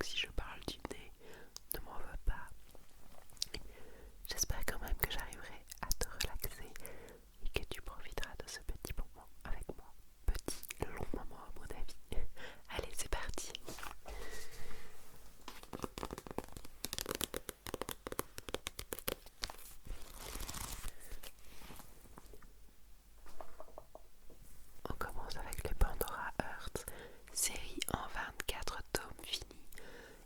si je parle du nez, ne m'en veux pas. J'espère quand même que j'arriverai à te relaxer et que tu profiteras de ce petit moment avec moi. Petit, long moment à mon avis. Allez, c'est parti. On commence avec les Pandora Hearts, série en 24 tomes finis,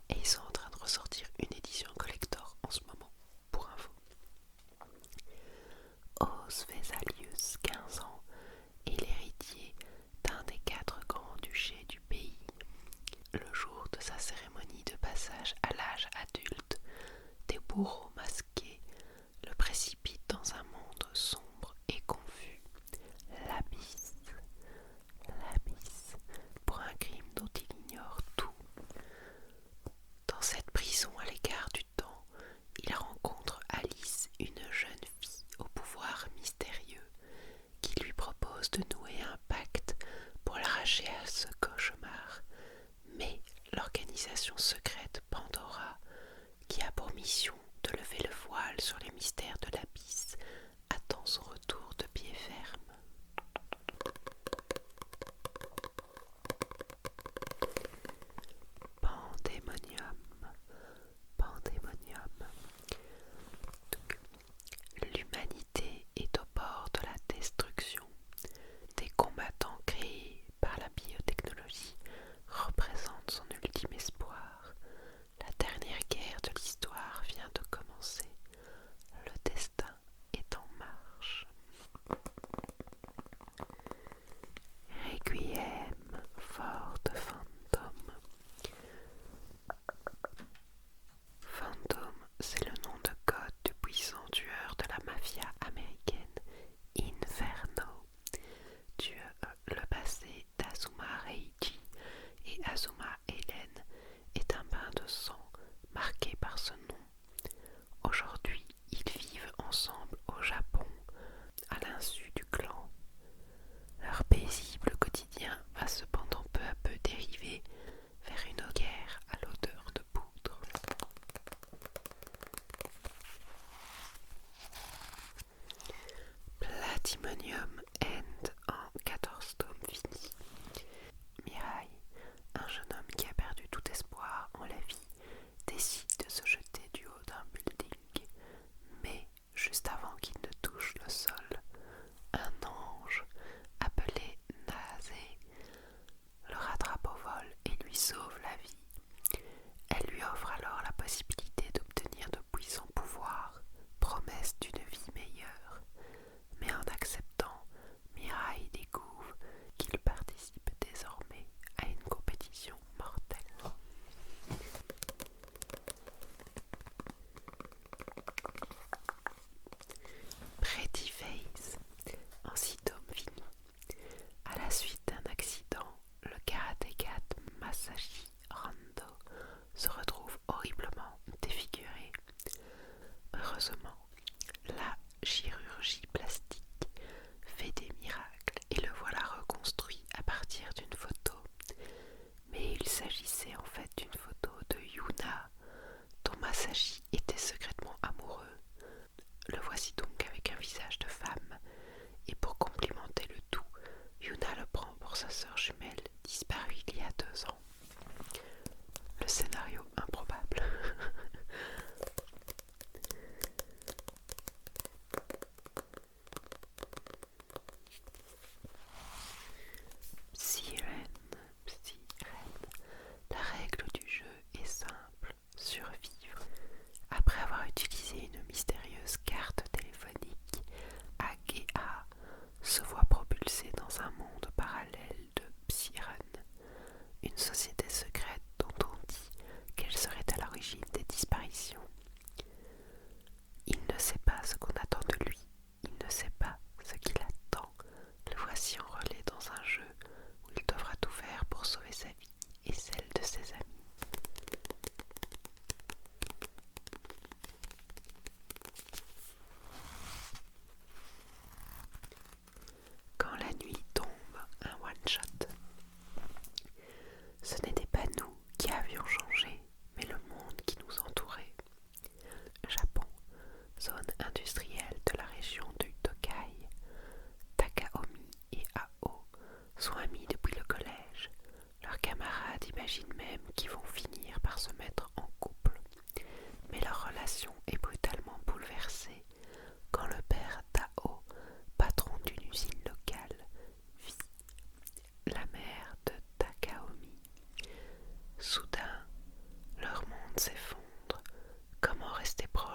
et ils sont en train de ressortir une édition collector en ce moment, pour info. Os Vesalius, 15 ans, est l'héritier d'un des 4 grands-duchés du pays. Le jour de sa cérémonie de passage à l'âge adulte, des bourreaux masqués le précipitent dans un monde sombre et confus. L'abysse, l'abysse, pour un crime dont il ignore tout. Dans cette prison à l'écart du temps, il rencontre Alice, une jeune fille au pouvoir mystérieux, qui lui propose de nouer un pacte pour l'arracher à ce cauchemar. Mais l'organisation secrète Pandora, qui a pour mission de le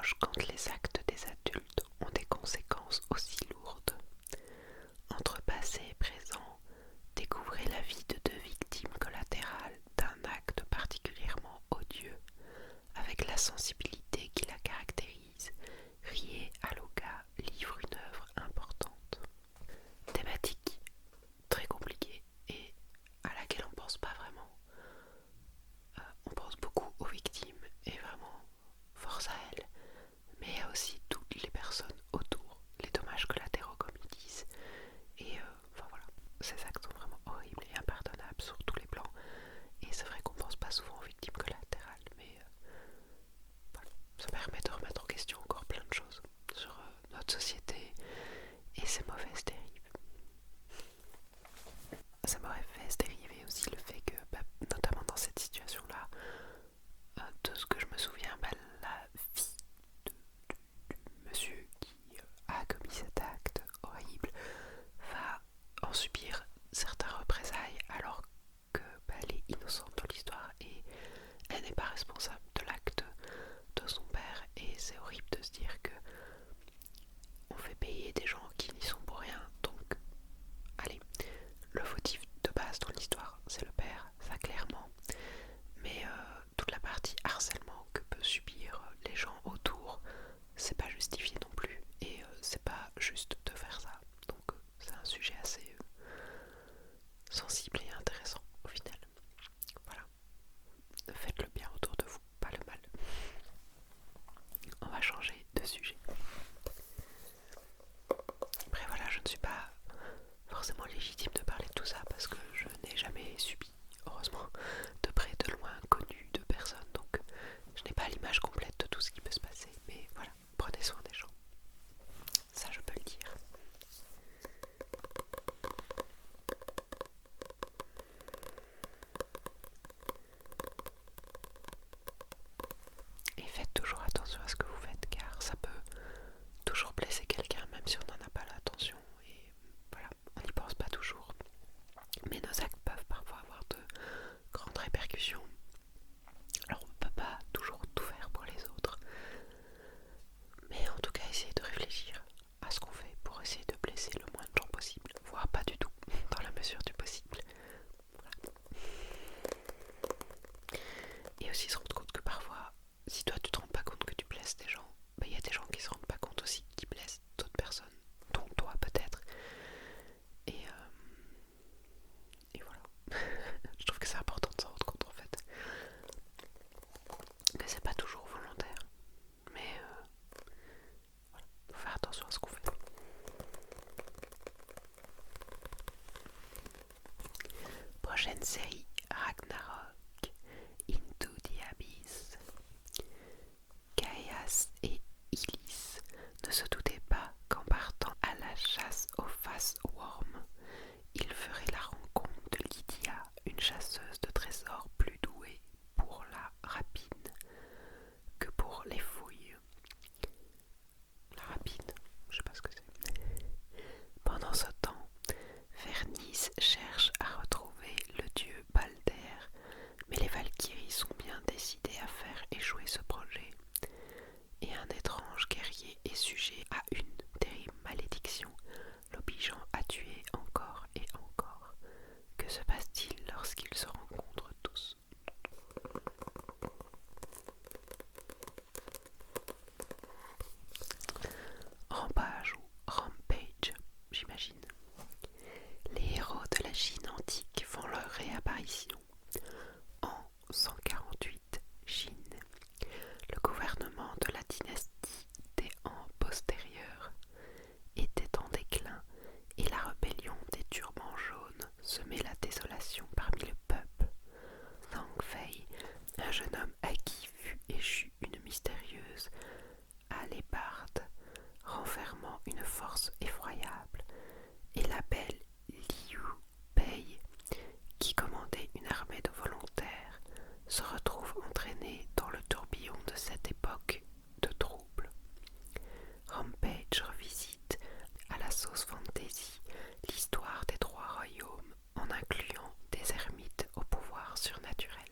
étrange quand les actes des adultes ont des conséquences aussi lourdes. Entre passé et présent, découvrez la vie de deux victimes collatérales d'un acte particulièrement odieux, avec la sensibilité qui la caractérise. Rie Aloga livre une œuvre importante. Thématique très compliquée et à laquelle on ne pense pas vraiment. On pense beaucoup aux victimes et vraiment force à elles, mais il y a aussi toutes les personnes autour, les dommages collatéraux comme ils disent. Et enfin voilà, ces actes sont vraiment horribles et impardonnables sur tous les plans. Et c'est vrai qu'on pense pas souvent aux victimes collatérales, mais voilà, ça permet de remettre en question encore plein de choses sur notre société et ses mauvaises dérives. Ces mauvaises dérives et aussi le fait que, notamment dans cette situation-là, de ce que je me souviens, la fille du monsieur qui a commis cet acte horrible va en subir certains représailles alors qu'elle est innocente dans l'histoire et elle n'est pas responsable de l'acte de son père. Et c'est horrible de se dire que on fait payer des gens qui n'y sont pour rien. Donc allez, le fautif de base dans l'histoire c'est le père, ça clairement, mais toute la partie harcèlement que peuvent subir les gens autour, c'est pas justifié non plus et c'est pas juste de faire ça. Donc c'est un sujet assez sensible et intéressant au final. Voilà, faites le bien autour de vous, pas le mal. On va changer de sujet. Après voilà, je ne suis pas forcément légitime de parler de tout ça parce que je n'ai jamais subi, heureusement, de près de loin connu de personne, donc je n'ai pas l'image complète de tout ce qui peut se passer, mais voilà, prenez soin des gens, ça je peux le dire. Et faites toujours attention à ce que vous faites car ça peut toujours blesser quelqu'un même si on n'en a pas l'attention et voilà, on n'y pense pas toujours. Mais nos actes peuvent parfois avoir de grandes répercussions. Alors on ne peut pas toujours tout faire pour les autres. Mais en tout cas essayer de réfléchir à ce qu'on fait pour essayer de blesser le moins de gens possible. Voire pas du tout, dans la mesure du possible. Voilà. Et aussi se rendre compte que parfois, si toi tu te rends pas compte que tu blesses des gens, il y a des gens qui se rendent pas compte aussi qui blessent d'autres personnes, dont toi peut-être. Et voilà. Je trouve que c'est important de s'en rendre compte en fait. Que c'est pas toujours volontaire. Mais voilà, faut faire attention à ce qu'on fait. Prochaine série, Ragnarok, Into the Abyss. Caïas et Illys ne se doutaient pas qu'en partant à la chasse aux Face Worms, ils feraient la rencontre de Lydia, une chasseuse de trésors plus douée pour la rapine que pour les fouilles. La rapine, je sais pas ce que c'est. Pendant ce temps, Vernis cherche à retrouver le dieu Balder, mais les Valkyries sont bien décidées à faire échouer ce projet. Et un étrange guerrier est sujet à une terrible malédiction, l'obligeant à tuer encore et encore. Que se passe-t-il lorsqu'ils se rencontrent tous? Rampage ou Rampage, j'imagine. Les héros de la Chine antique font leur réapparition. En 148, Chine. Le gouvernement de la dynastie des Han postérieurs était en déclin et la rébellion des turbans jaunes semait la désolation parmi le peuple. Zhang Fei, un jeune homme à qui fut échue une mystérieuse hallebarde renfermant une force effroyable, et la belle Liu Bei, qui commandait une armée de volontaires, se retrouve entraîné dans le tourbillon de cette époque de troubles. Rampage revisite à la sauce fantasy l'histoire des trois royaumes en incluant des ermites au pouvoir surnaturel.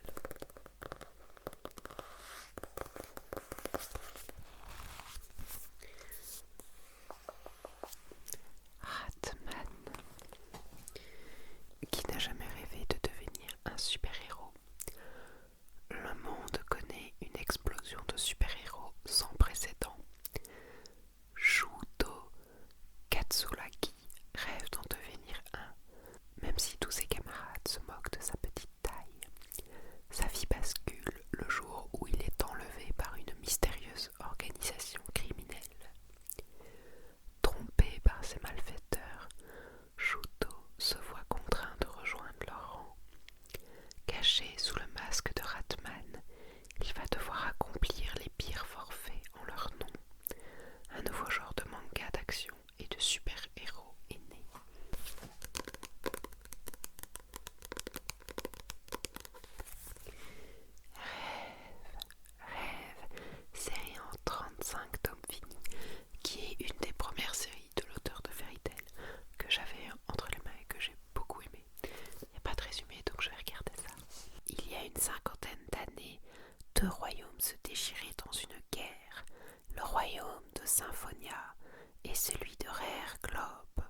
deux royaumes se déchiraient dans une guerre, le royaume de Symphonia et celui de Rare Globe.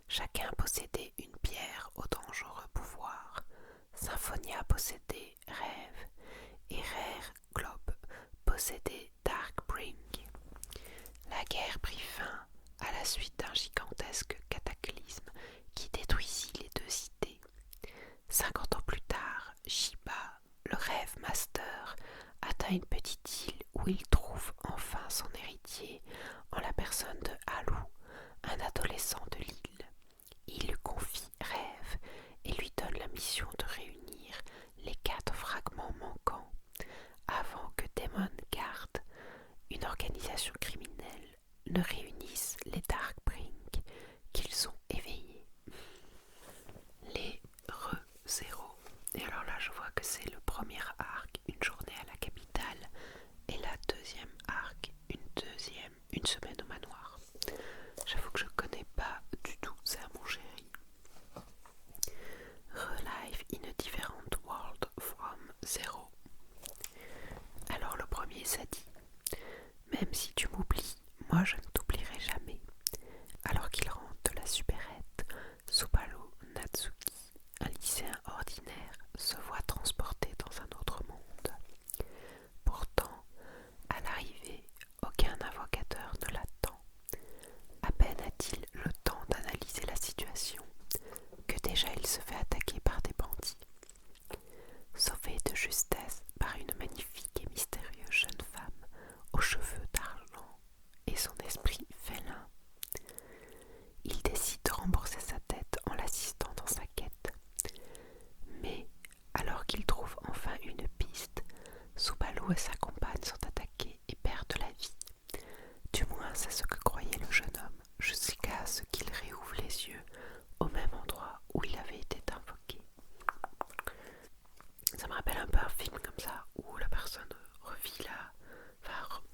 Chacun possédait une pierre au dangereux pouvoir. Symphonia possédait Rêve et Rare Globe possédait Darkbring. La guerre prit fin à la suite d'un gigantesque cataclysme qui détruisit les deux cités. 50 ans plus tard, Shiba, le Rêve Master, atteint une petite île où il trouve enfin son héritier en la personne de Halu, un adolescent de l'île. Il lui confie Rêve et lui donne la mission de réunir les 4 fragments manquants avant que Demon Guard, une organisation criminelle, ne réunisse les Darkbring qu'ils ont éveillés. Les Re-Zéro. Et alors là, je vois que c'est le premier arc, une journée à la capitale, et la deuxième arc, une semaine au manoir. J'avoue que je connais pas du tout ça, mon chéri. Relive in a different world from zero. Alors le premier, ça dit: même si tu m'oublies, moi je ne t'oublierai jamais. Alors qu'il rentre de la supérette, Supalo Natsuki, un lycéen ordinaire, se voit transporté dans un autre monde. Pourtant, à l'arrivée, aucun invocateur ne l'attend. À peine a-t-il le temps d'analyser la situation que déjà il se fait attaquer par des bandits. Sauvé de justesse par une magnifique et mystérieuse jeune femme aux cheveux d'argent et son esprit félin, il décide de rembourser sa dette en l'assistant dans sa quête. Mais, alors qu'il trouve enfin une piste, Subaru et sa compagne sont attaqués et perdent la vie. Du moins, c'est ce que croyait le jeune homme, jusqu'à ce qu'il réouvre les yeux au même endroit où il avait été invoqué. Ça me rappelle un peu un film comme ça, où la personne revit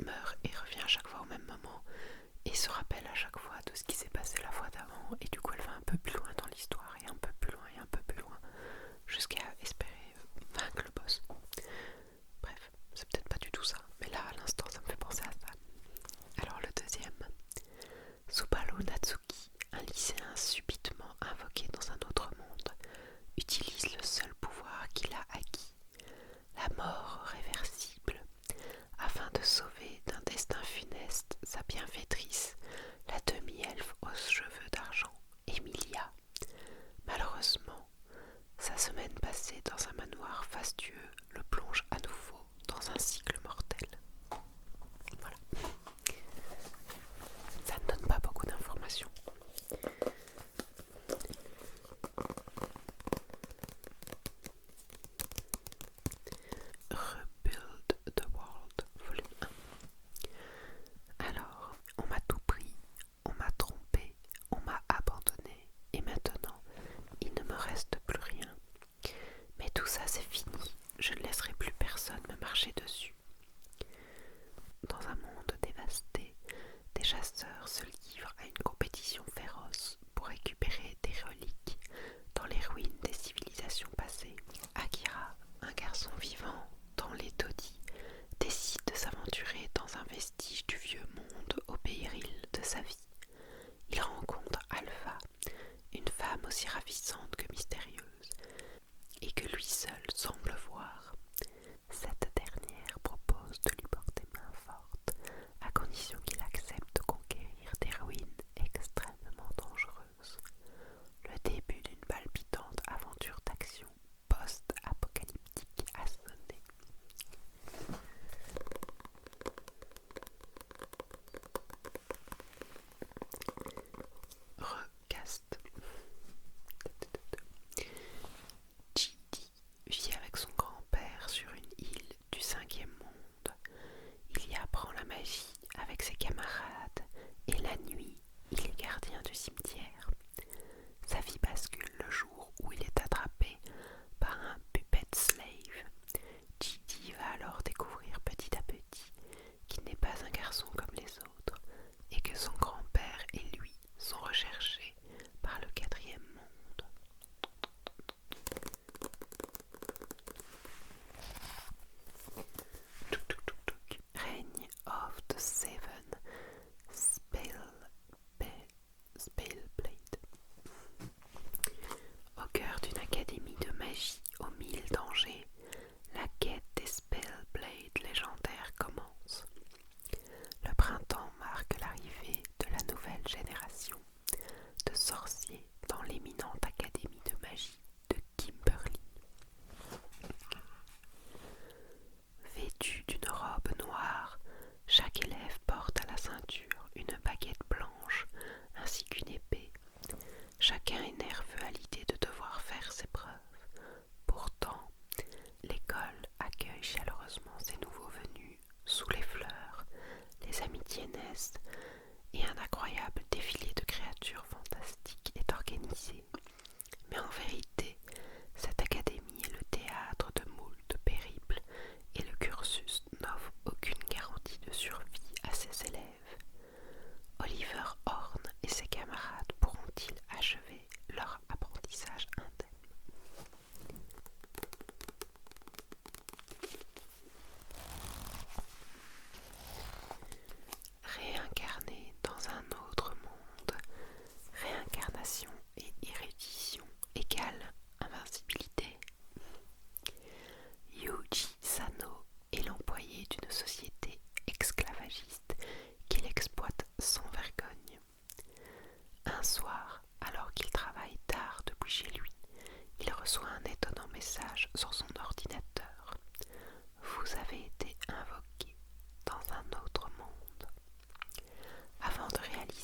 meurt et revient à chaque fois au même moment, et se rappelle à chaque fois de ce qui s'est passé la fois d'avant, et du coup elle va un peu plus loin dans l'histoire, et un peu plus loin, et un peu plus loin, jusqu'à espérer vaincre le boss. Bref, c'est peut-être pas du tout ça, mais là à l'instant ça me fait penser à ça. Alors le deuxième, Supalo Natsuki, un lycéen subitement invoqué dans un autre monde, utilise le seul pouvoir qu'il a acquis, la mort réversible, afin de sauver d'un destin funeste sa bienfaitrice, la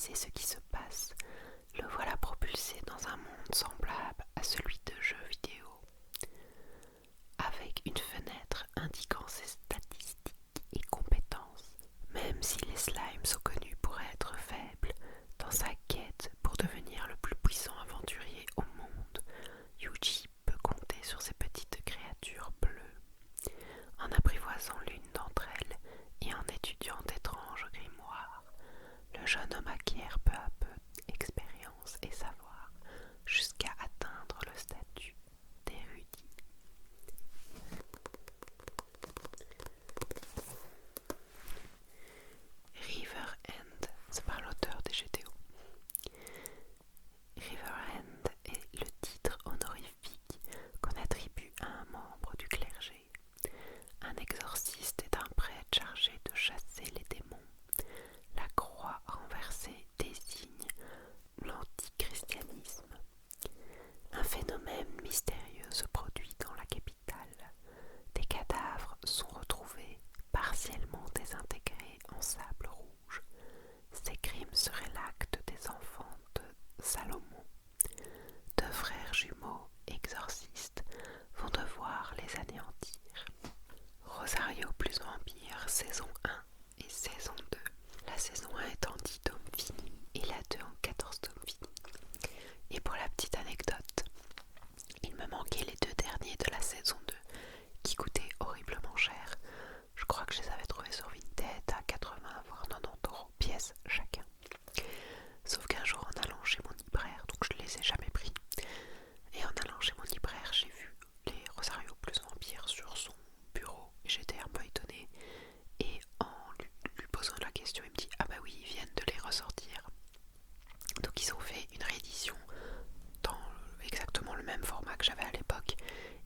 sait ce qui se passe. Le voilà propulsé dans un monde semblable à celui de jeux vidéo, avec une fenêtre indiquant ses statistiques et compétences. Même si les slimes sont connus pour être faibles, dans sa quête pour devenir le plus puissant aventurier au monde, Yuji peut compter sur ces petites créatures bleues. En apprivoisant l'une d'entre elles et en étudiant d'étranges grimoires, le jeune homme acquiert peu à peu expérience et savoir jusqu'à atteindre le statut d'érudit. River End, c'est par l'auteur des GTO. River End est le titre honorifique qu'on attribue à un membre du clergé. Un exorciste est un prêtre chargé de chasser les démons. La croix renversée désigne l'antichristianisme. Un phénomène mystérieux se produit dans la capitale. Des cadavres sont retrouvés partiellement désintégrés en sable rouge. Ces crimes seraient l'acte des enfants de Salomon. Deux frères jumeaux exorcistes vont devoir les anéantir. Rosario plus Vampire, saison 1 et saison 2. La saison 1 est en 10 tomes finis et la 2 en 14 tomes finis. Et pour la petite anecdote, il me manquait les 2 derniers de la saison 2 qui coûtaient horriblement cher. Je crois que je les avais trouvés sur Vinted à 80 voire 90 € pièce chacun. Sauf qu'un jour en allant chez mon libraire, donc je ne les ai jamais pris, et en allant chez mon libraire, j'ai vu les Rosario plus Vampire sur son bureau et j'étais un peu étonnée. Et en lui posant la question, il me dit ah bah oui, ils viennent de les ressortir. Donc ils ont fait une réédition dans exactement le même format que j'avais à l'époque.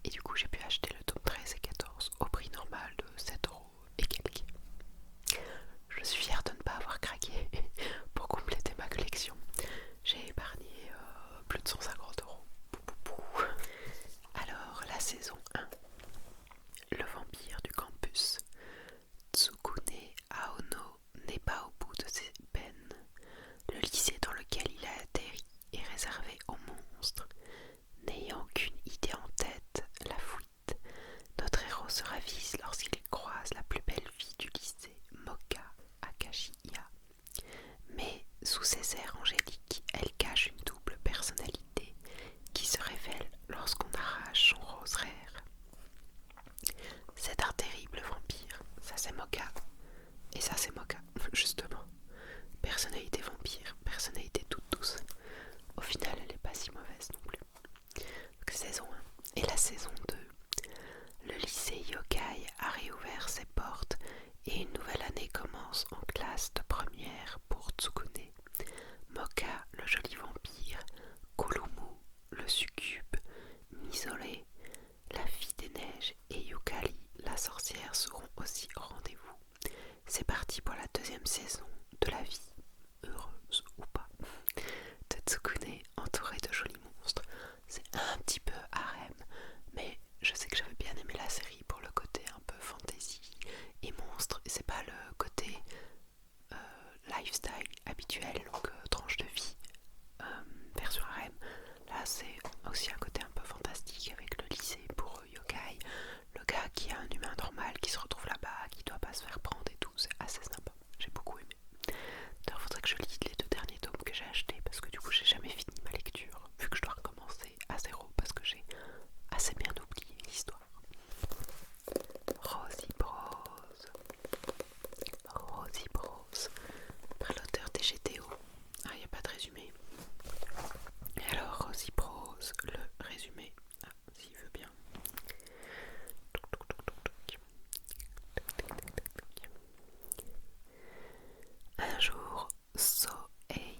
Et du coup j'ai pu acheter le tome 13 et 14 au prix normal de 7 € et quelques. Je suis fière de ne pas avoir craqué pour compléter ma collection. J'ai épargné plus de 150 €. Alors la saison 1. Le vampire du campus. Tsukune Aono n'est pas au bout de ses peines. Le lycée dans lequel il a atterri est réservé aux monstres. N'ayant qu'une idée en tête, la fuite, notre héros se ravise lorsqu'il croise la plus belle fille du lycée, Moka Akashiya. Mais sous ses airs angéliques, elle cache une double personnalité qui se révèle lorsqu'on arrache son rosaire. C'est un terrible vampire, ça c'est Moka, et ça c'est Moka, justement. Personnalité vampire, personnalité toute douce. Au final, elle est pas si mauvaise non plus. Donc, saison 1 et la saison 2. Le lycée Yokai a réouvert ses portes et une nouvelle année commence en classe de première pour Tsukune. Moka, le joli vampire, Kulumu, le succube, Misole, la fille des neiges et Yukari, la sorcière seront aussi au rendez-vous. C'est parti pour la 2e saison de la vie, heureuse ou pas, de Tsukune entourée de jolis monstres. C'est un petit peu harem, mais je sais que j'avais bien aimé la série pour le côté un peu fantasy et monstre. C'est pas le côté lifestyle habituel, donc tranche de vie, version harem. Là c'est aussi un côté un peu fantastique avec le lycée pour Yokai, le gars qui est un humain normal qui se retrouve là-bas, qui doit pas se faire prendre et tout, c'est assez sympa, j'ai beaucoup aimé. D'ailleurs faudrait que je lise les 2 derniers tomes que j'ai achetés parce que du coup j'ai jamais fini ma lecture vu que je dois recommencer à zéro parce que j'ai assez bien oublié l'histoire. Rosie Prose, Rosie Prose, par l'auteur des GTO. Ah, il n'y a pas de résumé. Et alors Rosie Prose, le résumé, s'il veut bien. Un jour, So-Hei,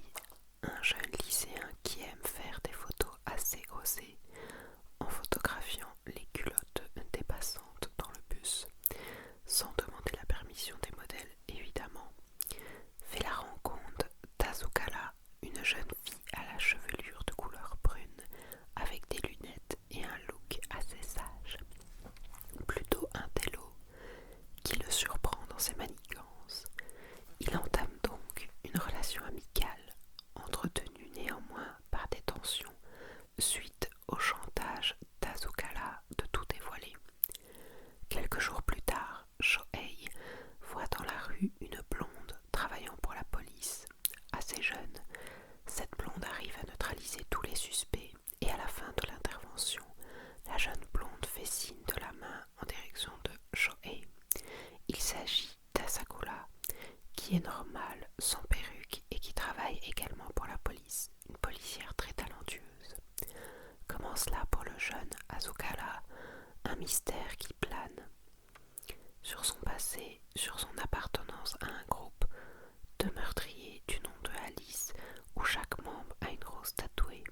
un jeune lycéen qui aime faire des photos assez osées en photographiant les culottes des passantes dans le bus, sans demander la permission des modèles évidemment, fait la rencontre d'Azukala, une jeune fille à la chevelure de couleur brune, avec des lunettes et un look assez sage. Plutôt un télo qui le surprend dans ses manigances. Il entame donc une relation amicale sur son appartenance à un groupe de meurtriers du nom de Alice, où chaque membre a une rose tatouée,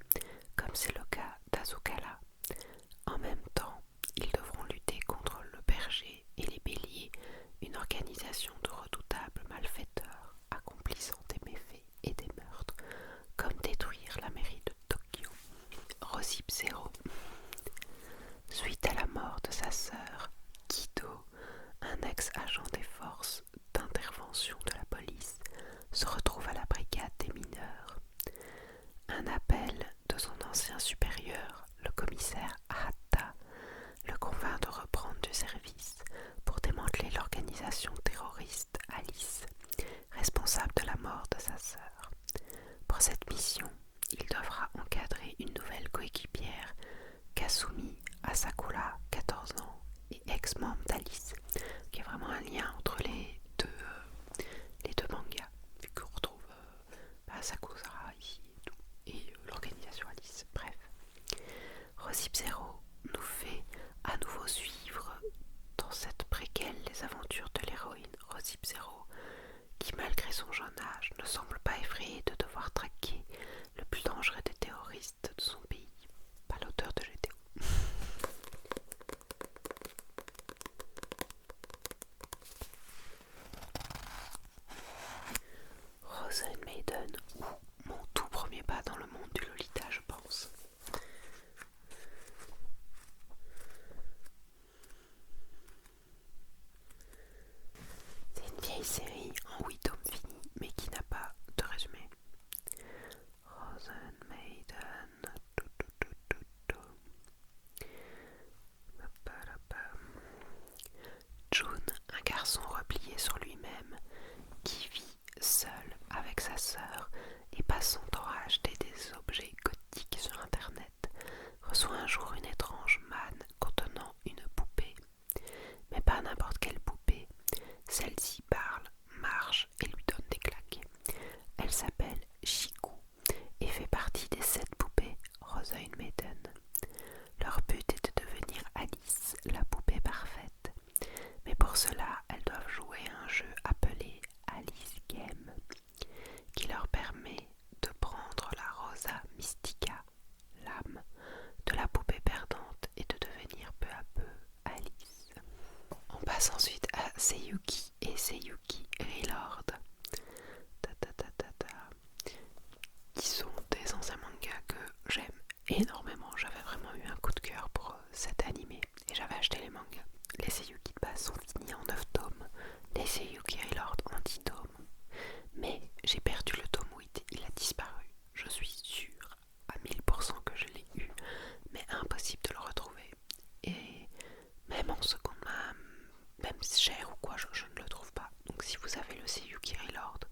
comme c'est le cas d'Azukala. En même temps, ils devront lutter contre le berger et les béliers, une organisation de redoutables malfaiteurs accomplissant des méfaits et des meurtres, comme détruire la mairie de Tokyo. Rosip Zero. Suite à la mort de sa sœur, Kido, un ex-agent des forces d'intervention de la police, se retrouve à la brigade des mineurs. Un appel de son ancien supérieur, le commissaire Hatta, le convainc de reprendre du service pour démanteler l'organisation terroriste Alice, responsable de la mort de sa sœur. Pour cette mission, il devra encadrer une nouvelle coéquipière, Kasumi Asakura, 14 ans, et ex-membre d'Alice, qui est vraiment un lien entre les deux mangas, vu qu'on retrouve Sakura ici et tout, et l'organisation Alice. Bref, Rosip Zero nous fait à nouveau suivre dans cette préquelle les aventures de l'héroïne Rosip Zero, qui malgré son jeune âge ne semble pas effrayée de devoir traquer le plus dangereux des terroristes de son pays, pas l'auteur de GTO. Frozen Maiden, ou mon tout premier pas dans le monde du Lolita, je pense. C'est une vieille série en 8 tomes finis, mais qui n'a pas de résumé. Frozen Maiden. June, un garçon replié sur lui-même, qui vit seul avec sa sœur et passe son temps à acheter des objets gothiques sur internet, reçoit un jour une étrange manne contenant une poupée. Mais pas n'importe quelle poupée, celle-ci parle, marche et lui donne des claques. Elle s'appelle Shiku et fait partie des 7 poupées Frozen Maiden. Leur but est de devenir Alice, la poupée parfaite. Mais pour cela, elles doivent jouer à un jeu appelé Alice Game, qui leur permet de prendre la Rosa Mystica, l'âme de la poupée perdante, et de devenir peu à peu Alice. On passe ensuite à Seiyuki et Seiyuki Reload, qui sont des anciens mangas que j'aime énormément. J'avais vraiment eu un coup de cœur pour cet animé et j'avais acheté les mangas. Les Seiyuki de base sont finis en 9 tomes, les Seiyuki Reload en 10 tomes. Mais j'ai perdu le tome 8, il a disparu. Je suis sûre à 1000% que je l'ai eu, mais impossible de le retrouver. Et même en seconde main, même cher ou quoi, je ne le trouve pas. Donc si vous avez le Seiyuki Reload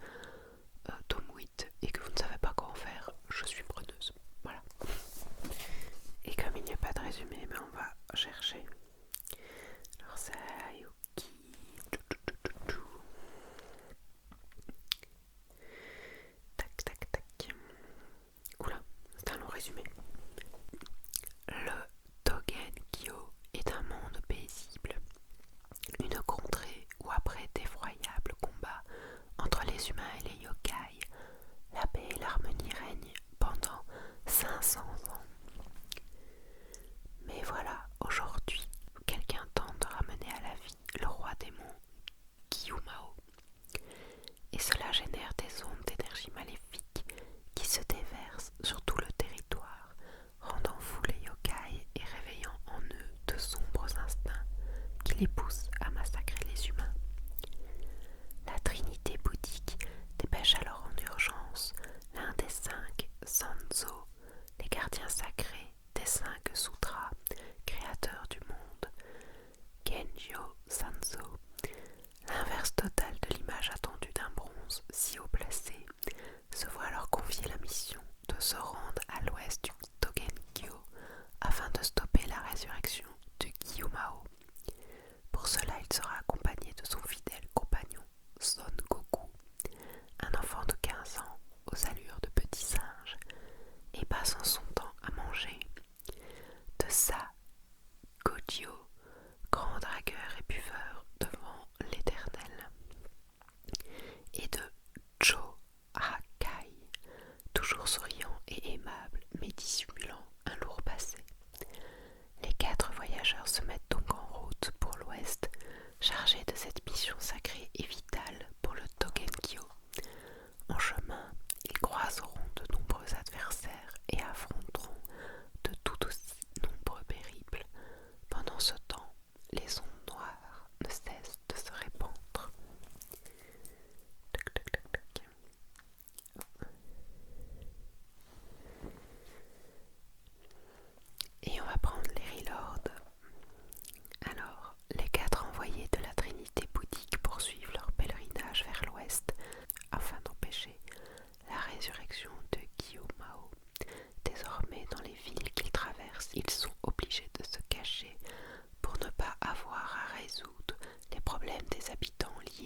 tome 8 et que vous ne savez pas quoi en faire, je suis preneuse. Voilà. Et comme il n'y a pas de résumé, mais on va chercher. Alors Seiyuki. Tac tac tac. Oula, c'est un long résumé. Le Togenkyo est un monde paisible, une contrée où après d'effroyables combats entre les humains et les yokai, la paix et l'harmonie règnent pendant 500 ans. Mais voilà, aujourd'hui, quelqu'un tente de ramener à la vie le roi démon Gyumao. Et cela génère des ondes d'énergie maléfique qui se déversent sur tout le territoire, rendant fous les yokai et réveillant en eux de sombres instincts qui les poussent à massacrer les humains. La trinité bouddhique dépêche alors en urgence l'un des 5 Sanzo, les gardiens sacrés des 5 sutras, créateurs du monde, Genjo Sanzo, l'inverse total de l'image attendue d'un bronze si haut placé, se voit alors confier la mission de se rendre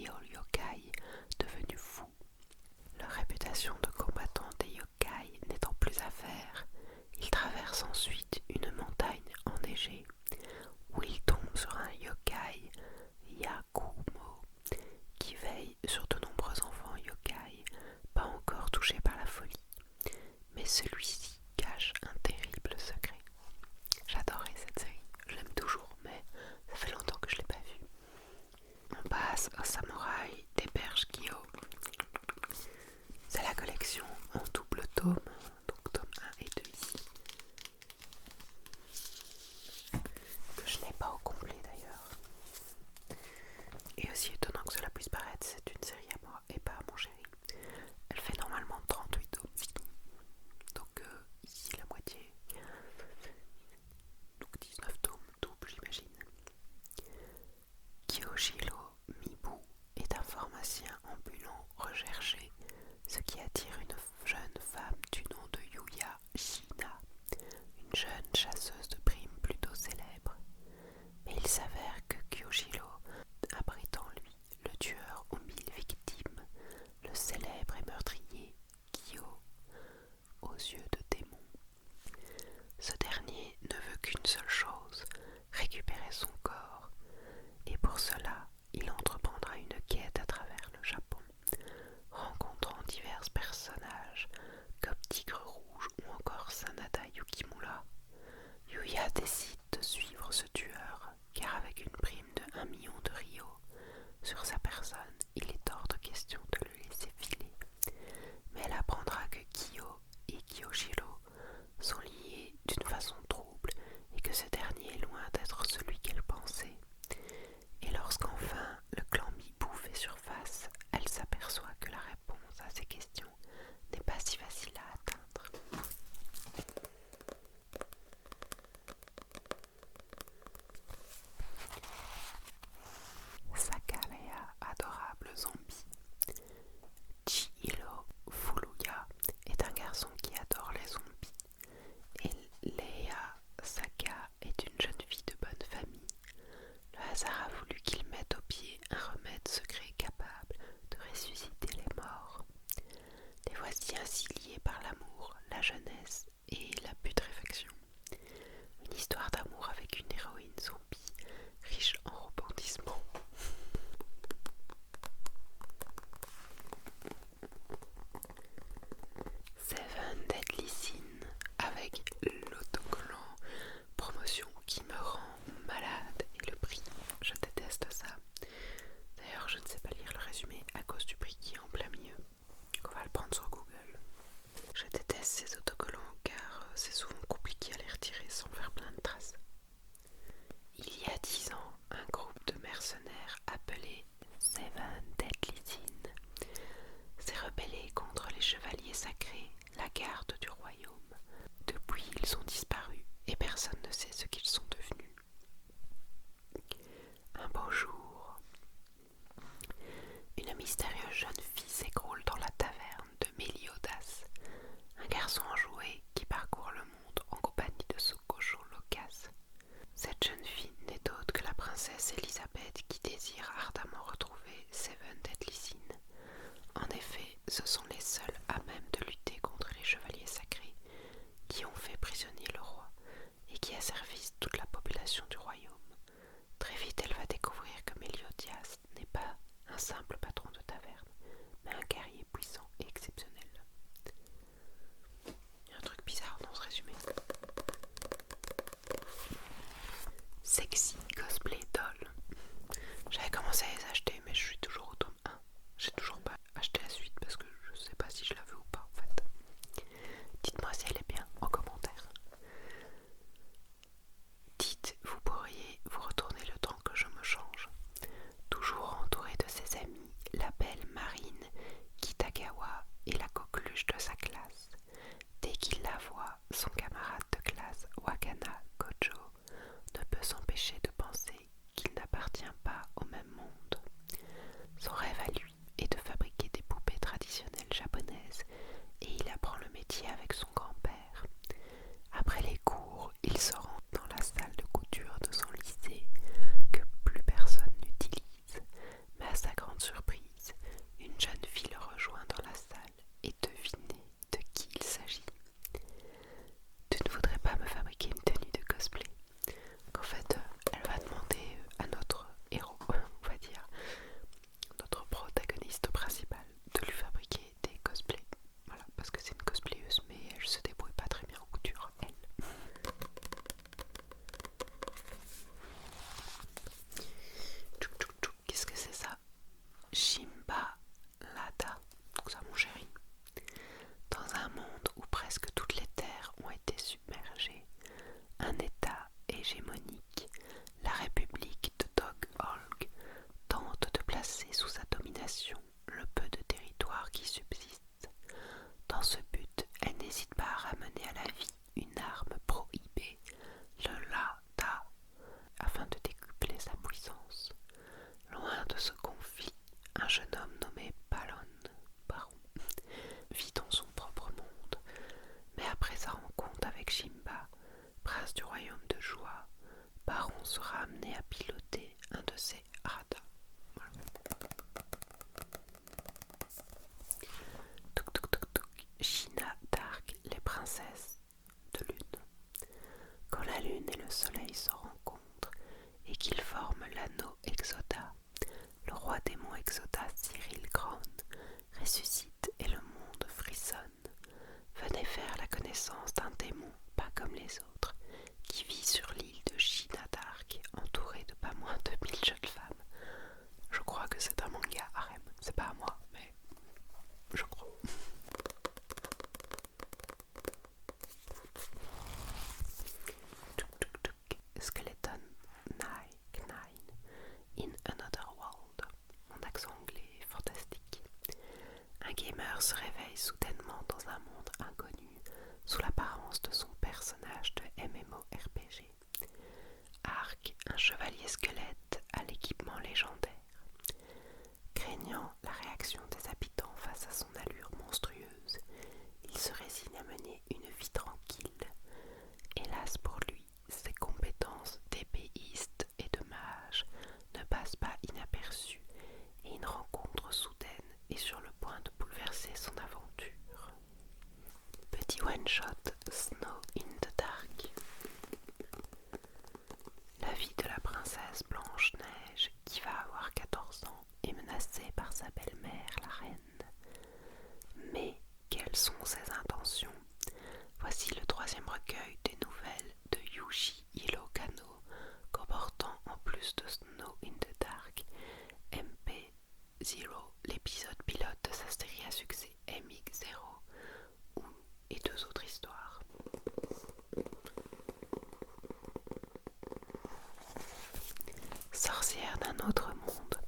Kyo Yokai devenu fou. Leur réputation de combattants des yokai n'étant plus à faire, ils traversent ensuite une montagne enneigée où ils tombent sur un yokai, Yakumo, qui veille sur de nombreux enfants yokai pas encore touchés par la folie. Mais celui-ci cache un terrible secret. J'adorais cette série, je l'aime toujours, mais ça fait longtemps que je ne l'ai pas vue. On passe au samouraï des berges Kyo. C'est la collection en double tome, donc tome 1 et 2 ici, que je n'ai pas au complet d'ailleurs. Et aussi étonnant que cela puisse paraître, c'est une série à moi et pas à mon chéri. Elle fait normalement 38 tomes, donc ici la moitié, donc 19 tomes double j'imagine. Kyoshiro Mibu est un pharmacien ambulant recherché, ce qui attire une jeune femme du nom de Yuya Shina, une jeune chasseuse de primes plutôt célèbre. Mais il s'avère que Kyoshiro abrite en lui le tueur aux 1000 victimes, le célèbre et meurtrier Kyo, aux yeux de démon. Ce dernier ne veut qu'une seule chose, récupérer son corps, et pour cela, il entreprendra une quête à travers le Japon, rencontrant divers personnages comme Tigre Rouge ou encore Sanada Yukimura. Yuya décide de suivre ce tueur, car avec une prime de 1 million de ryo sur sa personne, il est hors de question de le laisser filer. Mais elle apprendra que Kyo et Kyoshiro sont liés d'une façon trouble et que ce dernier est loin d'être celui qu'elle pensait. Et lorsqu'enfin le clan Mibu fait surface, elle s'aperçoit que la réponse à ces questions n'est pas si facile à atteindre. Sakalea, adorable zombie. Chihiro Fuluya est un garçon qui adore les zombies. Et Leia Saka est une jeune fille de bonne famille. Le hasard a voulu qu'il mette au pied un remède secret capable de ressusciter les morts. Les voici ainsi liés par l'amour, la jeunesse et la putréfaction. Une histoire d'amour avec une héroïne zombie, riche en rebondissements. Seven Deadly Sins avec l'autocollant promotion qui me rend malade et le prix, je déteste ça. D'ailleurs je ne sais pas lire le résumé à cause du prix qui est en plein milieu. On va le prendre sur Google. Je déteste ces autocollants car c'est souvent compliqué à les retirer sans faire plein de traces. Il y a 10 ans, un groupe de mercenaires appelé Seven Deadly Sins s'est rebellé contre les chevaliers sacrés, la garde du royaume. Depuis, ils ont disparu et personne ne sait ce qu'ils sont devenus. Un beau jour, une mystérieuse jeune fille s'écroule dans la taverne de Méliodas, un garçon enjoué qui parcourt le monde en compagnie de son cochon loquace. Cette jeune fille n'est autre que la princesse Elisabeth qui désire ardemment retrouver Seven Deadly Sins. En effet, ce sont les seuls à même de lutter contre les chevaliers sacrés qui ont fait prisonnier le roi et qui asservissent toute la population du royaume. Très vite, elle va découvrir que Méliodas n'est pas un simple patron de taverne, mais un guerrier puissant et exceptionnel. Il y a un truc bizarre dans ce résumé. Sexy Cosplay Doll. J'avais commencé à les acheter, mais je suis toujours au tome 1. J'ai toujours pas acheté la suite parce que je sais pas si je la veux ou pas en fait. Dites-moi si elle est bien en commentaire. Dites, vous pourriez vous retourner le temps que je me change. Toujours entourée de ses amis, la belle Marine Kitagawa est la coqueluche de sa classe. Dès qu'il la voit, son camarade de classe Wakana Kojo ne peut s'empêcher de penser qu'il n'appartient pas au même monde. Son rêve à lui est de fabriquer des poupées traditionnelles japonaises et il apprend le métier avec son grand-père. Après les cours, il se rend dans la salle de couture de son lycée que plus personne n'utilise, mais à sa grande surprise, un gamer se réveille soudainement dans un monde inconnu sous l'apparence de son personnage de MMORPG. Ark, un chevalier squelette à l'équipement légendaire. Craignant la réaction des habitants face à son allure monstrueuse, il se résigne à mener une vie tranquille. Hélas pour lui, ses compétences d'épéiste et de mage ne passent pas inaperçues et une rencontre soudaine est sur le point de bouleverser son aventure. Petit one-shot Snow in the Dark. La vie de la princesse Blanche-Neige, qui va avoir 14 ans, est menacée par sa belle-mère, la reine. Mais quelles sont ses intentions? Voici le 3e recueil des nouvelles de Yuji Hirokano, comportant en plus de Snow in the Dark, MP0, l'épisode pilote de sa série à succès MX0 et 2 autres histoires. Sorcière d'un autre monde.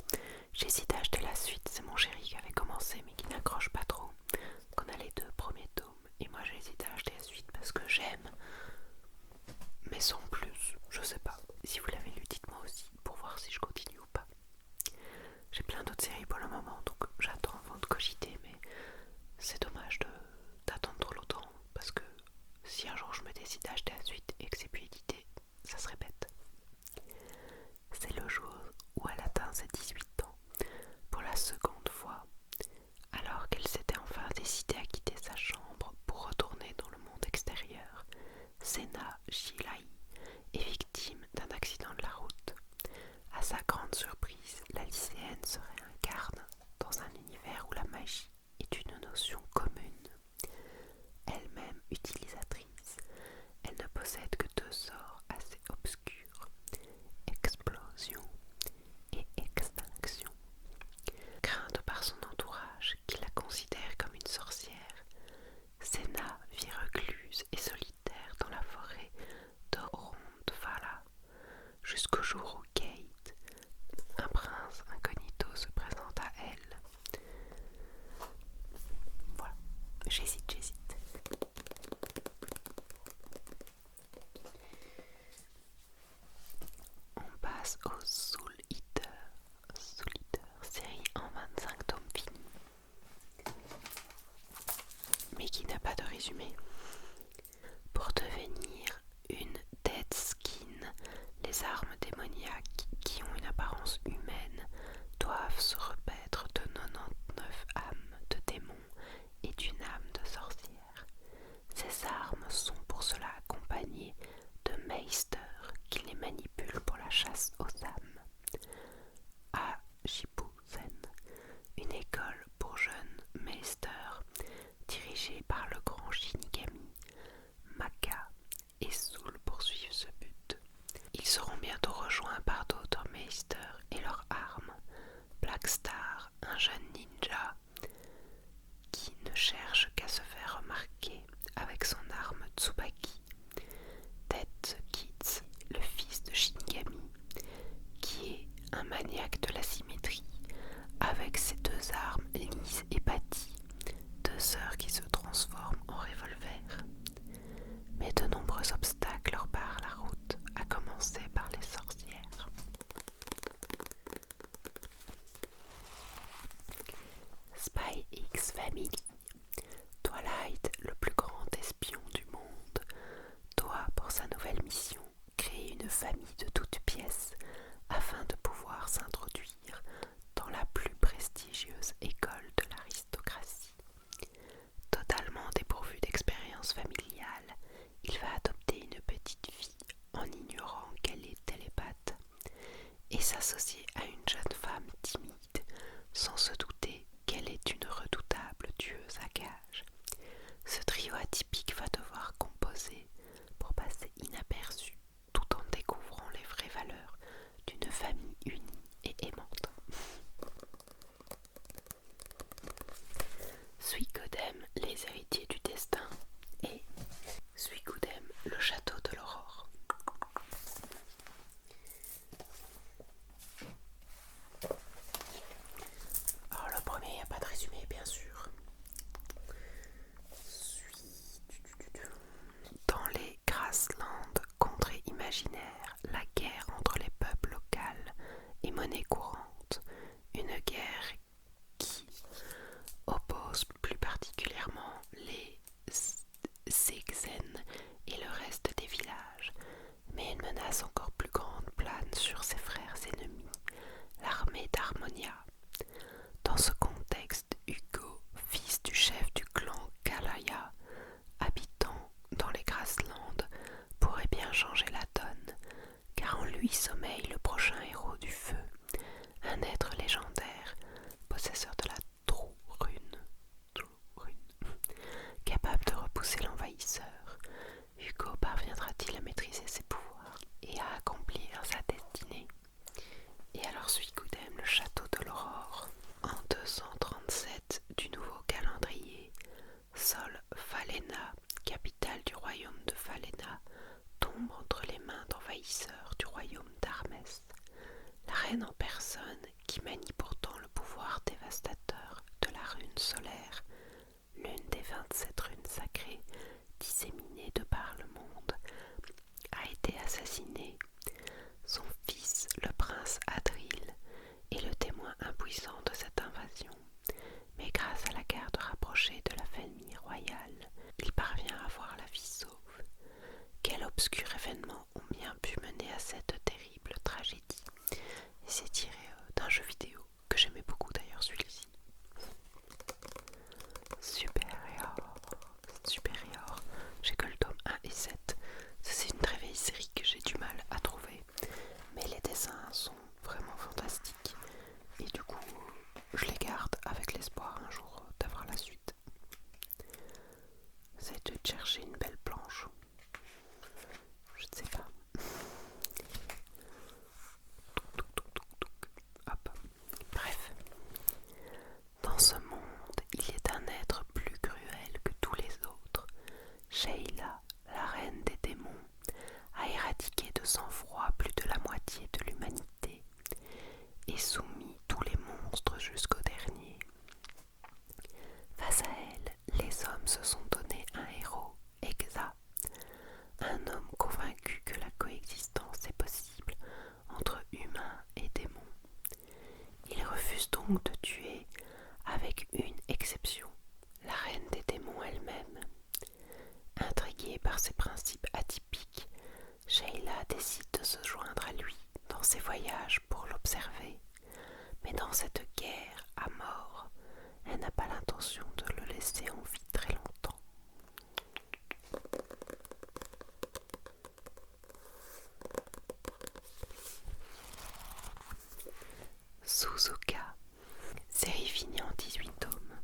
J'hésite à acheter la suite, c'est mon chéri qui avait commencé mais qui n'accroche pas trop. Qu'on a les 2 premiers tomes et moi j'hésite à acheter la suite parce que j'aime, mais sans plus, je sais pas. Si vous l'avez lu, dites-moi aussi pour voir si je continue ou pas. J'ai plein d'autres séries pour le moment donc j'attends avant de cogiter, mais c'est dommage d'attendre trop longtemps parce que si un jour je me décide d'acheter la suite et que c'est plus édité, ça serait bête. C'est le jour où elle atteint ses 18 ans pour la seconde fois, alors qu'elle s'était enfin décidée à quitter sa chambre pour retourner dans le monde extérieur. Sena Shilai est victime d'un accident de la route. À sa grande surprise, la lycéenne se réincarne dans un univers où la magie est une notion commune. Elle-même utilisatrice, elle ne possède que 2 sorts assez obscurs: explosion et extinction. Crainte par son entourage qui la considère comme une sorcière, Sena vit recluse et solitaire dans la forêt d'Orondvala jusqu'au jour où Kate, un prince incognito, se présente à elle. Voilà, j'hésite. On passe au Soul Eater, série en 25 tomes finis, mais qui n'a pas de résumé. Pour devenir une Dead Skin, les armes démoniaques qui ont une apparence humaine doivent se repaître de 99 âmes de démons et d'une âme de sorcière. Ces armes sont pour cela accompagnées de Meister qui les manipule pour la chasse aux âmes. À Shibuzen, une école pour jeunes Meisters dirigée par le grand Shinigami, Maka et Soul poursuivent ce but. Ils seront bientôt rejoints par d'autres Meisters et leurs armes. Blackstar, un jeune ninja qui ne cherche qu'à se faire remarquer avec son arme Tsubaki. Dead Kids, le fils de Shinigami, qui est un maniaque de la symétrie, avec ses 2 armes Lise et Patty, 2 sœurs qui se transforment en revolver. Mais de nombreux obstacles leur barrent la route, à commencer par les sorcières. Spy X Family. Twilight, le plus grand espion du monde, doit pour sa nouvelle mission créer une famille de toutes pièces afin de pouvoir s'introduire dans la plus prestigieuse école de l'aristocratie. Totalement dépourvu d'expérience familiale, il va adopter une petite fille en ignorant qu'elle est télépathe et s'associer à une jeune femme timide sans se douter qu'elle est une redoutable tueuse à gages. Ce trio atypique va devoir composer pour passer inaperçu tout en découvrant les vraies valeurs d'une famille unie et aimante. Suikoden, les héritiers du destin, et Suikoden, le château de l'aurore. Alors le Dans ce contexte, Hugo, fils du chef du clan Kalaya, habitant dans les Grasslands, pourrait bien changer la donne, car en lui sommeille le prochain héros du feu, un être légendaire, possesseur de la True Rune, capable de repousser l'envahisseur. Hugo parviendra-t-il à maîtriser ses pouvoirs et à accomplir sa destinée? Et alors Suicodem, le château de l'Aurore. En 237 du nouveau calendrier, Sol Falena, capitale du royaume de Falena, tombe entre les mains d'envahisseurs du royaume d'Armès. La reine en personne, qui manie pourtant le pouvoir dévastateur de la rune solaire, l'une des 27 runes sacrées disséminées de par le monde, a été assassinée. Son fils, le prince Adril, est le témoin impuissant de cette invasion, mais grâce à la garde rapprochée de la famille royale, il parvient à voir la vie sauve. Quels obscurs événements ont bien pu mener à cette terrible tragédie? Et c'est tiré d'un jeu vidéo que j'aimais beaucoup d'ailleurs, celui-ci. Supérieur. J'ai que le tome 1 et 7. C'est une très vieille série que j'ai du mal à trouver, mais les dessins sont vraiment fantastiques et du coup je les garde avec l'espoir un jour d'avoir la suite. C'est de chercher une belle planche, je ne sais pas. Hop. Bref, dans ce monde il est un être plus cruel que tous les autres. Sheila, la reine des démons, a éradiqué de sang-froid plus de la moitié de l'humanité et soumis tous les monstres jusqu'au dernier. Face à elle, les hommes se sont donné un héros, Exa, un homme convaincu que la coexistence est possible entre humains et démons. Il refuse donc de tuer, avec une exception, la reine des démons elle-même. Intriguée par ses principes atypiques, Sheila décide de se joindre à lui dans ses voyages pour l'observer. Mais dans cette guerre à mort, elle n'a pas l'intention de le laisser en vie très longtemps. Suzuka, série finie en 18 tomes.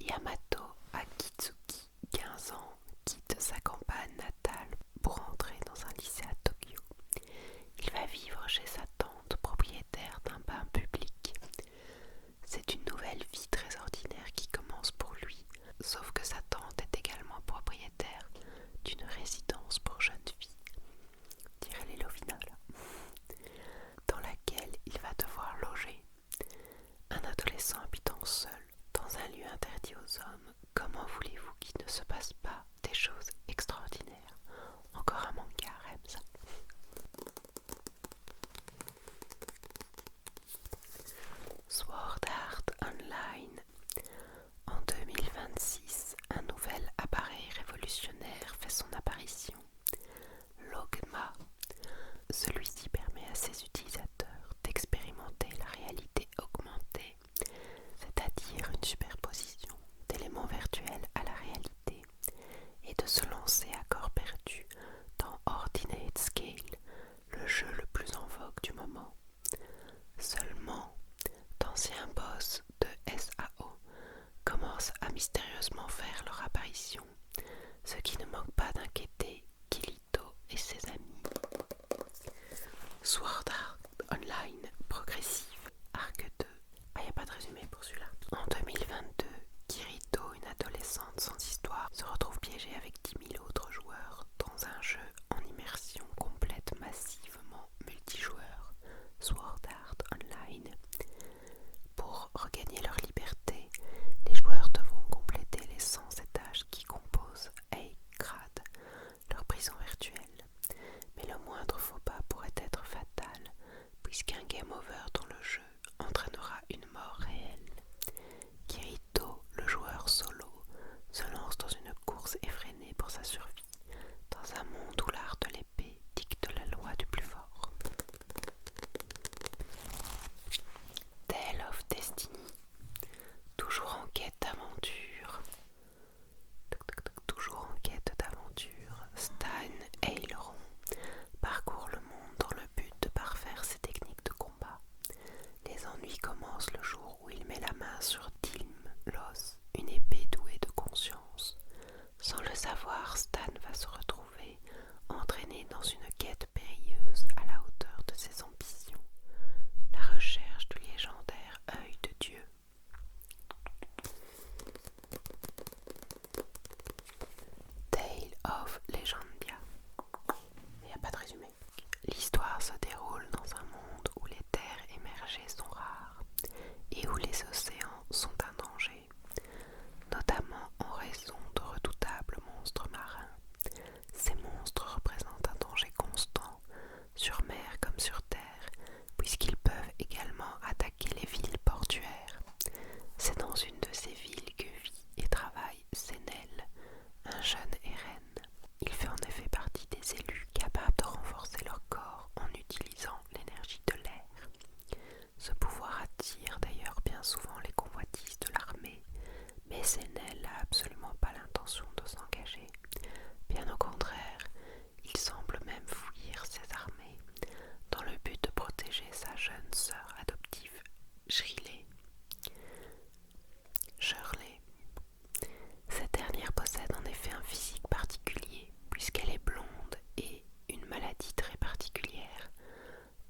Yamato Akitsuki, 15 ans, quitte sa campagne natale pour entrer dans un lycée à Tokyo. Il va vivre chez sa tante, propriétaire d'un bain public. C'est une nouvelle vie très ordinaire qui commence pour lui, sauf que sa tante est également propriétaire d'une résidence pour jeunes filles, dirait les Lovina là, dans laquelle il va devoir loger. Un adolescent habitant seul dans un lieu interdit aux hommes, comment voulez-vous qu'il ne se passe pas des choses extraordinaires? Encore un manga, Rems. Sword Art Online. En 2026, un nouvel appareil révolutionnaire fait son apparition, l'Ogma. Celui-ci permet à ses utilisateurs d'expérimenter la réalité augmentée, c'est-à-dire une superposition d'éléments virtuels à la réalité, et de se lancer à corps perdu dans Ordinate Scale, le jeu le plus en vogue du moment. Seulement, d'anciens boss de SAO commencent à mystérieusement faire leur apparition, ce qui ne manque pas d'inquiéter Kirito et ses amis. Sword Art Online progressive, arc 2. Ah, y a pas de résumé pour celui-là. En 2022, Kirito, une adolescente sans histoire, se retrouve piégée avec 10 000 autres joueurs dans un jeu en immersion complète massivement multijoueur, Sword Art Online. Pour regagner leur liberté, les joueurs devront compléter les 100 étages qui composent Eikrad, commence le jour où il met la main sur Dilmlos, une épée douée de conscience. Sans le savoir, Stan va se retrouver entraîné dans une quête périlleuse à la hauteur de ses ambitions, la recherche du légendaire œil de Dieu. Tale of Legendia. Il n'y a pas de résumé. L'histoire se déroule dans un monde où les terres émergées sont rares et où les océans sont un danger, notamment en raison de redoutables monstres marins. Ces monstres représentent un danger constant, sur mer comme sur terre, puisqu'ils peuvent également attaquer les villes portuaires. C'est dans une de ces villes que vit et travaille Senel, un jeune Eren. Il fait en effet partie des élus capables de renforcer leur corps en utilisant l'énergie de l'air. Ce pouvoir attire d'ailleurs bien souvent les convoitises de l'armée, mais Senel n'a absolument pas l'intention de s'engager. Bien au contraire, il semble même fuir ses armées dans le but de protéger sa jeune sœur adoptive Shirley. Cette dernière possède en effet un physique particulier puisqu'elle est blonde et une maladie très particulière.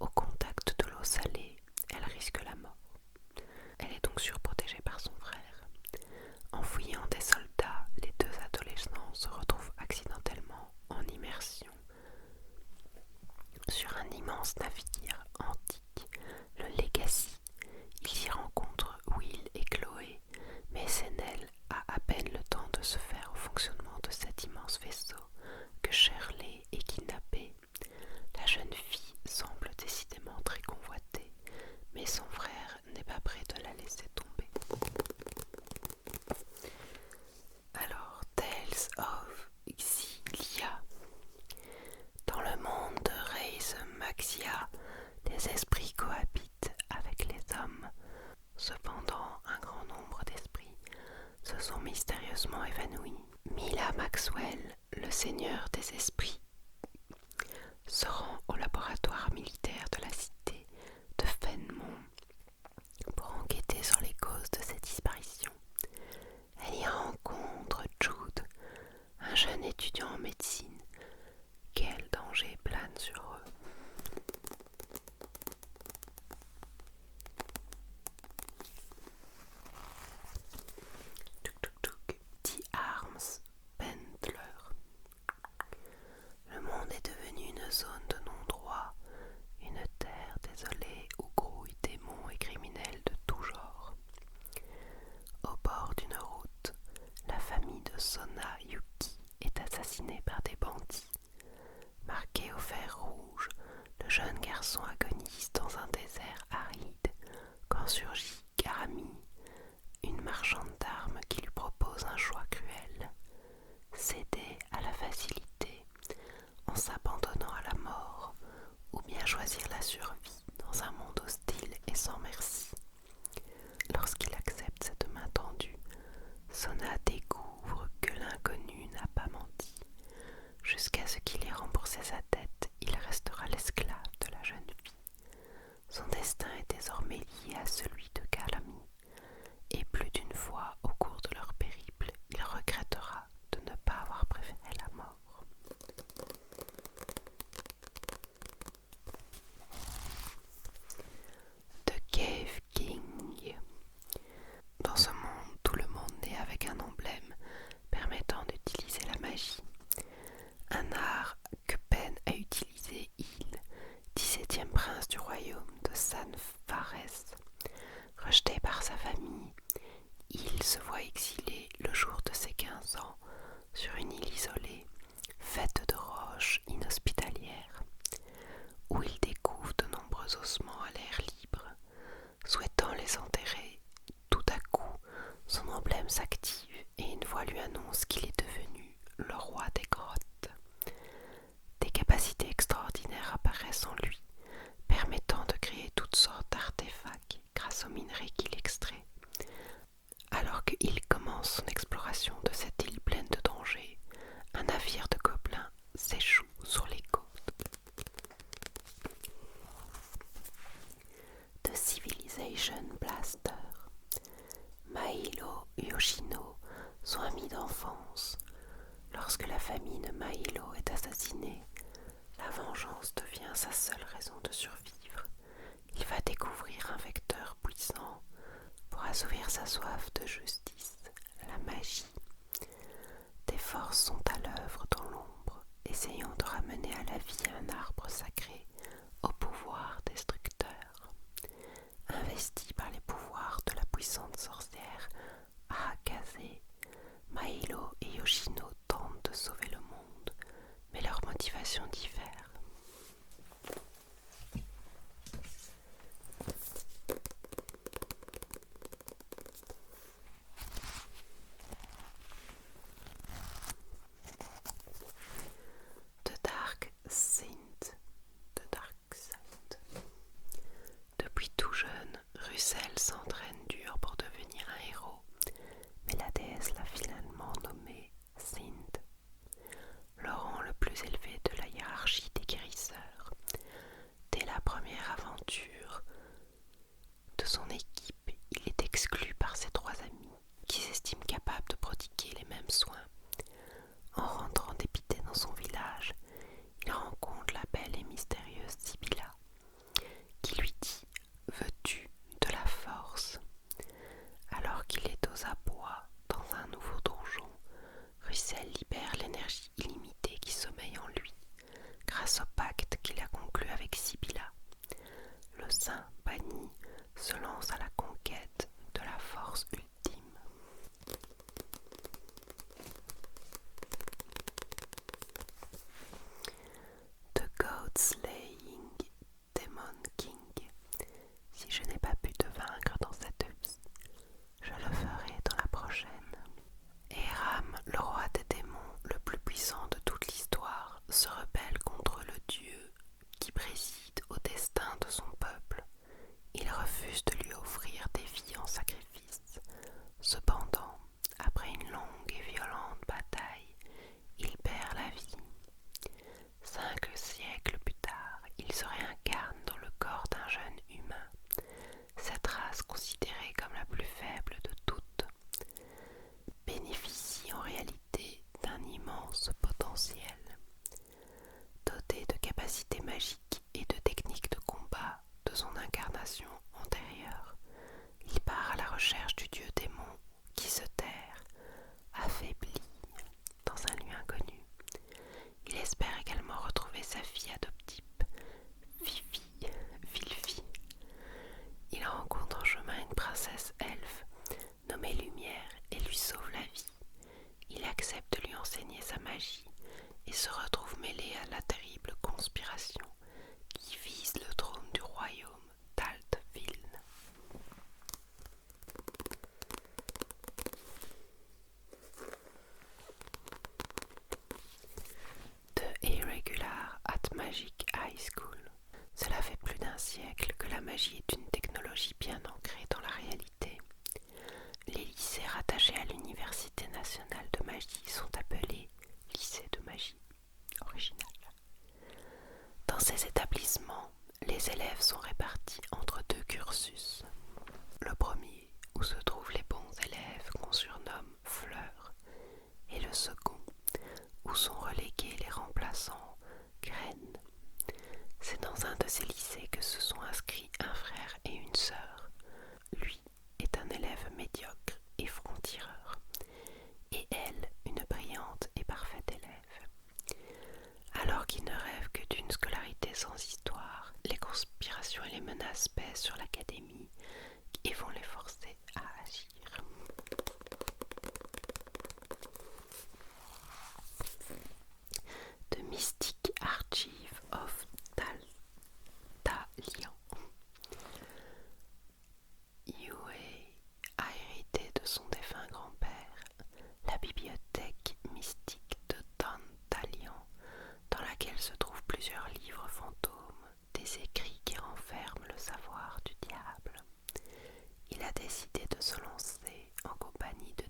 Au contact de l'eau salée, elle risque la mort. Elle est donc surprotégée par son frère. En fouillant des soldats, les deux adolescents se retrouvent accidentellement en immersion sur un immense navire antique, le Legacy. Ils y rencontrent Will et Chloé, mais Senel a à peine le temps de se faire au fonctionnement de cet immense vaisseau que Shirley est kidnappée. La jeune fille semble décidément très convoitée, mais son frère n'est pas prêt de la laisser tomber. Alors, Tales of Xillia. Dans le monde de Reis Maxia, les esprits cohabitent avec les hommes. Cependant, un grand nombre d'esprits se sont mystérieusement évanouis. Mila Maxwell, le seigneur des esprits, se rend au laboratoire militaire de la cité de Fenmont pour enquêter sur les causes de ces disparitions. Elle y rencontre Jude, un jeune étudiant en médecine. Quel danger plane sur eux! The Arms Pendler. Le monde est devenu une zone de non-droit, une terre désolée où grouillent démons et criminels de tout genre. Au bord d'une route, la famille de Sona Yuki est assassinée par des bandits. Marqué au fer rouge, le jeune garçon agonise dans un désert aride quand surgit Garami, une marchande d'armes qui lui propose un choix cruel: céder à la facilité en s'abandonnant à la mort, ou bien choisir la survie dans un monde hostile et sans merci. Lorsqu'il accepte cette main tendue, Sona découvre que l'inconnu n'a pas menti. Jusqu'à ce qu'il ait remboursé sa dette, il restera l'esclave de la jeune fille. Son destin est désormais lié à celui de Garami, et plus d'une fois au cours de leur périple, il regrettera de ne pas avoir préféré la mort. The Cave King. Dans ce monde, tout le monde naît avec un emblème permettant d'utiliser la magie. Un art que peine à utiliser il, 17e prince du royaume de San Fares. Rejeté par sa famille, il se voit exilé le jour de ses 15 ans sur une île isolée, faite de roches inhospitalières, où il découvre de nombreux ossements à l'air libre. Souhaitant les enterrer, tout à coup, son emblème s'active et une voix lui annonce qu'il est devenu le roi des grottes. Des capacités extraordinaires apparaissent en lui, permettant de créer toutes sortes d'artefacts grâce aux minerais qu'il extrait. Alors qu'il commence son exploration de cette île pleine de dangers, pasteur. Mahiro et Yoshino sont amis d'enfance. Lorsque la famille de Mahiro est assassinée, la vengeance devient sa seule raison de survivre. Il va découvrir un vecteur puissant pour assouvir sa soif de justice, la magie. Des forces sont à l'œuvre dans l'ombre, essayant de ramener à la vie un arbre sacré au pouvoir destructeur. Investi par les pouvoirs de la puissante sorcière Ahakaze, Mahiro et Yoshino tentent de sauver le monde, mais leurs motivations diffèrent. The Dark Saint. Depuis tout jeune, Russell s'entraîne dur pour devenir un héros, mais la déesse l'a finalement nommé Saint, le rang le plus élevé de la hiérarchie des guérisseurs. Dès la première aventure de son équipe, il est exclu par ses 3 amis, qui s'estiment capables de prodiguer les mêmes soins. En rentrant dépité dans son village, il rencontre la belle et mystérieuse Sibylla, qui lui dit « Veux-tu de la force ?» Alors qu'il est aux abois dans un nouveau donjon, Russell libère l'énergie illimitée qui sommeille en lui, grâce au pacte qu'il a conclu avec Sibylla. Le saint banni se lance à la conquête de la force ultime. The God Slaying Demon King. Si je n'ai pas pu te vaincre dans cette vie, je le ferai dans la prochaine. Eram, le roi des démons, le plus puissant de toute l'histoire, se rebelle contre le dieu qui préside au destin de son peuple. Il refuse de lui offrir des vies en sacrifice. Cependant, après une longue et violente bataille, il perd la vie. 5 siècles plus tard, il se réincarne dans le corps d'un jeune humain, cette race considérée comme la plus faible de toutes bénéficie en réalité d'un immense potentiel. Doté de capacités magiques et de techniques de combat de son incarnation antérieure, il part à la recherche du dieu démon qui se terre, affaibli, dans un lieu inconnu. Il espère également retrouver sa fille adoptive, Vilfi. Il rencontre en chemin une princesse elfe nommée Lumière et lui sauve la vie. Il accepte de lui enseigner sa magie et se retrouve mêlé à la terrible conspiration qui vise le trône du royaume d'Altville. The Irregular at Magic High School. Cela fait plus d'un siècle que la magie est une technologie bien ancrée dans la réalité. Les lycées rattachés à l'Université nationale de magie sont appelés lycées de magie originale. Dans ces établissements, les élèves sont répartis entre 2 cursus. Le premier, où se trouvent les bons élèves qu'on surnomme fleurs, et le second, où sont relégués les remplaçants graines. C'est dans un de ces lycées que se sont inscrits un frère et une sœur. Lui est un élève médiocre et franc-tireur, et elle, une brillante et parfaite élève. Alors qu'ils ne rêvent que d'une scolarité sans histoire, les conspirations et les menaces pèsent sur l'académie et vont les forcer à agir. The Mystic Archive of Talion. Yue a hérité de son défunt grand-père la bibliothèque mystique de Talion, dans laquelle se trouvent plusieurs livres fantômes, des écrits qui renferment le savoir du diable. Il a décidé de se lancer en compagnie de